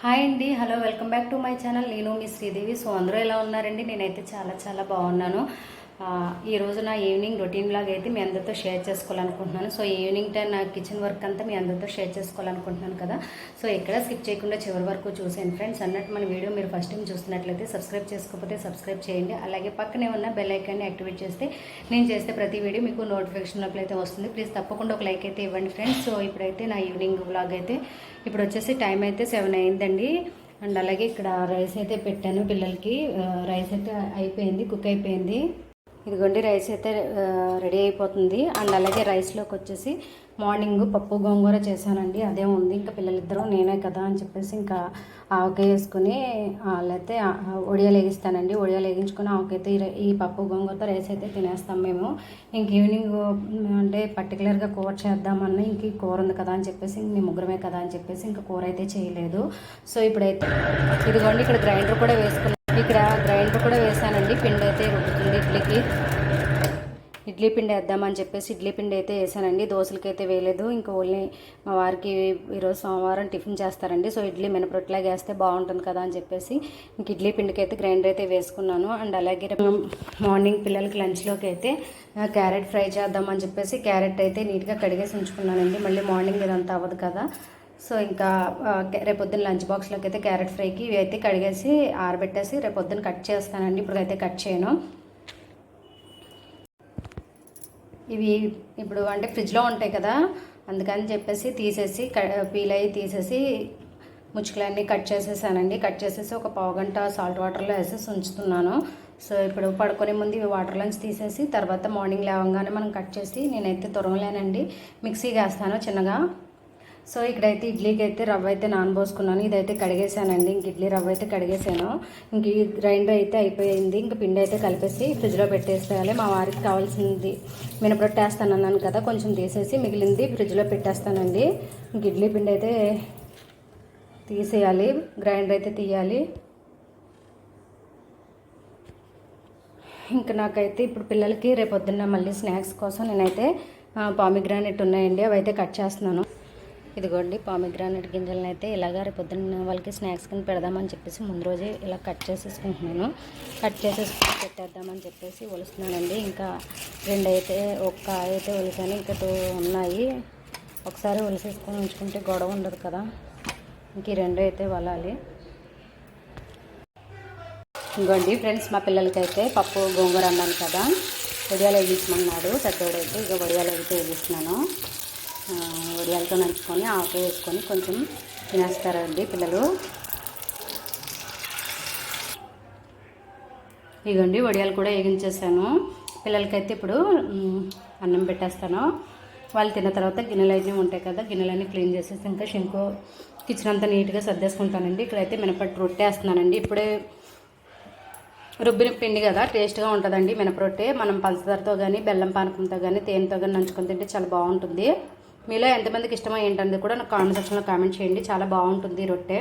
Hi అండి, hello, welcome back to my channel. నేను మీ Sridevi. So అందరూ ఎలా ఉన్నారండి? నేనైతే చాలా చాలా బాగున్నాను. ఈరోజు నా ఈవినింగ్ రొటీన్ బ్లాగ్ అయితే మీ అందరితో షేర్ చేసుకోవాలనుకుంటున్నాను. సో ఈవినింగ్ టైం నా కిచెన్ వర్క్ అంతా మీ అందరితో షేర్ చేసుకోవాలనుకుంటున్నాను కదా. సో ఎక్కడ స్కిప్ చేయకుండా చివరి వరకు చూసాను ఫ్రెండ్స్. అన్నట్టు మన వీడియో మీరు ఫస్ట్ టైం చూస్తున్నట్లయితే సబ్స్క్రైబ్ చేసుకోకపోతే సబ్స్క్రైబ్ చేయండి. అలాగే పక్కనే ఉన్న బెల్ ఐకాన్ని యాక్టివేట్ చేస్తే నేను చేస్తే ప్రతి వీడియో మీకు నోటిఫికేషన్లోకి అయితే వస్తుంది. ప్లీజ్ తప్పకుండా ఒక లైక్ అయితే ఇవ్వండి ఫ్రెండ్స్. సో ఇప్పుడైతే నా ఈవినింగ్ బ్లాగ్ అయితే ఇప్పుడు వచ్చేసి టైం అయితే 7 అయిందండి. అండ్ అలాగే ఇక్కడ రైస్ అయితే పెట్టాను పిల్లలకి. రైస్ అయితే అయిపోయింది, కుక్ అయిపోయింది. ఇదిగోండి రైస్ అయితే రెడీ అయిపోతుంది. అండ్ అలాగే రైస్లోకి వచ్చేసి మార్నింగ్ పప్పు గోంగూర చేశానండి, అదే ఉంది. ఇంకా పిల్లలిద్దరూ నేనే కదా అని చెప్పేసి ఇంకా ఆవకాయ వేసుకుని లేకపోతే ఒడియాలు వేగిస్తానండి. ఒడియాలు వేగించుకొని ఆవకైతే ఈ పప్పు గోంగూరతో రైస్ అయితే తినేస్తాం మేము. ఇంక ఈవినింగ్ అంటే పర్టికులర్గా కూర చేద్దామన్నా ఇంక కూర ఉంది కదా అని చెప్పేసి మేము ముగ్గురమే కదా అని చెప్పేసి ఇంకా కూర అయితే చేయలేదు. సో ఇప్పుడైతే ఇదిగోండి ఇక్కడ గ్రైండర్ కూడా వేసుకున్నాను. ఇక్కడ గ్రైండర్ కూడా వేసానండి. పిండి అయితే రుబ్బుతుంది ఇడ్లీ పిండి వేద్దామని చెప్పేసి ఇడ్లీ పిండి అయితే వేసానండి. దోశలకి అయితే వేయలేదు. ఇంకా ఓన్లీ మా వారికి ఈరోజు సోమవారం టిఫిన్ చేస్తారండి. సో ఇడ్లీ మినపరొట్టలాగా వేస్తే బాగుంటుంది కదా అని చెప్పేసి ఇంక ఇడ్లీ పిండికి అయితే గ్రైండర్ అయితే వేసుకున్నాను. అండ్ అలాగే మార్నింగ్ పిల్లలకి లంచ్లోకి అయితే క్యారెట్ ఫ్రై చేద్దామని చెప్పేసి క్యారెట్ అయితే నీట్గా కడిగేసి ఉంచుకున్నానండి. మళ్ళీ మార్నింగ్ ఇదంతా అవ్వదు కదా. సో ఇంకా రేపొద్దున లంచ్ బాక్స్లోకి అయితే క్యారెట్ ఫ్రైకి ఇవి అయితే కడిగేసి ఆరబెట్టేసి రేపొద్దున కట్ చేస్తానండి. ఇప్పుడైతే కట్ చేయను. ఇవి ఇప్పుడు అంటే ఫ్రిడ్జ్లో ఉంటాయి కదా, అందుకని చెప్పేసి తీసేసి పీల్ అయ్యి తీసేసి ముచ్చుకలన్నీ కట్ చేసేసానండి. కట్ చేసేసి ఒక పావుగంట సాల్ట్ వాటర్లో వేసేసి ఉంచుతున్నాను. సో ఇప్పుడు పడుకునే ముందు ఇవి వాటర్లోంచి తీసేసి తర్వాత మార్నింగ్ లేవగానే మనం కట్ చేసి నేనైతే తురమలేనండి, మిక్సీకి వేస్తాను చిన్నగా. సో ఇక్కడైతే ఇడ్లీకి అయితే రవ్వ అయితే నానబోసుకున్నాను. ఇదైతే కడిగేసానండి. ఇంక ఇడ్లీ రవ్వ అయితే కడిగేసాను. ఇంక ఈ గ్రైండర్ అయితే అయిపోయింది. ఇంక పిండి అయితే కలిపేసి ఫ్రిడ్జ్లో పెట్టేసేయాలి. మా వారికి కావాల్సింది మినపరొట్టె వేస్తాను అన్నాను కదా, కొంచెం తీసేసి మిగిలింది ఫ్రిడ్జ్లో పెట్టేస్తానండి. ఇంక ఇడ్లీ పిండి అయితే తీసేయాలి, గ్రైండర్ అయితే తీయాలి. ఇంకా నాకైతే ఇప్పుడు పిల్లలకి రేపొద్దున్న మళ్ళీ స్నాక్స్ కోసం నేనైతే పామిగ్రానైట్ ఉన్నాయండి, అవి అయితే కట్ చేస్తున్నాను. ఇదిగోండి పామిగ్రానైట్ గింజలను అయితే ఇలాగ రేపొద్దున్న వాళ్ళకి స్నాక్స్ కింద పెడదామని చెప్పేసి ముందు రోజే ఇలా కట్ చేసేసుకుంటున్నాను. కట్ చేసేసుకుని పెట్టేద్దామని చెప్పేసి ఒలుస్తున్నానండి. ఇంకా రెండు అయితే ఒక్క అయితే ఒలిసాను, ఇంకా 2 ఉన్నాయి. ఒకసారి ఒలిసేసుకొని ఉంచుకుంటే గొడవ ఉండదు కదా. ఇంక ఈ 2 అయితే వలాలి. ఇంకోండి ఫ్రెండ్స్, మా పిల్లలకైతే పప్పు గోంగూర అన్నాను కదా, వడియాలు వేయించమన్నాడు పెద్దోడైతే. ఇక వడియాలు అయితే వేయిస్తున్నాను. వడియాలతో నంచుకొని ఆకు వేసుకొని కొంచెం తినేస్తారండి పిల్లలు. ఇగోండి వడియాలు కూడా వేగించేసాను. పిల్లలకైతే ఇప్పుడు అన్నం పెట్టేస్తాను. వాళ్ళు తిన్న తర్వాత గిన్నెలు అయితే ఉంటాయి కదా, గిన్నెలన్నీ క్లీన్ చేసేసి ఇంకా షింకు కిచెన్ అంతా నీట్గా సర్దేసుకుంటానండి. ఇక్కడైతే మినపట్టు రొట్టె వేస్తున్నానండి. ఇప్పుడే రుబ్బిన పిండి కదా, టేస్ట్గా ఉంటుందండి మినపరొట్టె. మనం పంచదారతో కానీ బెల్లం పానకంతో కానీ తేనెతో కానీ నంచుకొని తింటే చాలా బాగుంటుంది. మీలో ఎంతమందికి ఇష్టమో ఏంటనేది కూడా నాకు కామెంట్ సెక్షన్లో కామెంట్ చేయండి. చాలా బాగుంటుంది రొట్టె.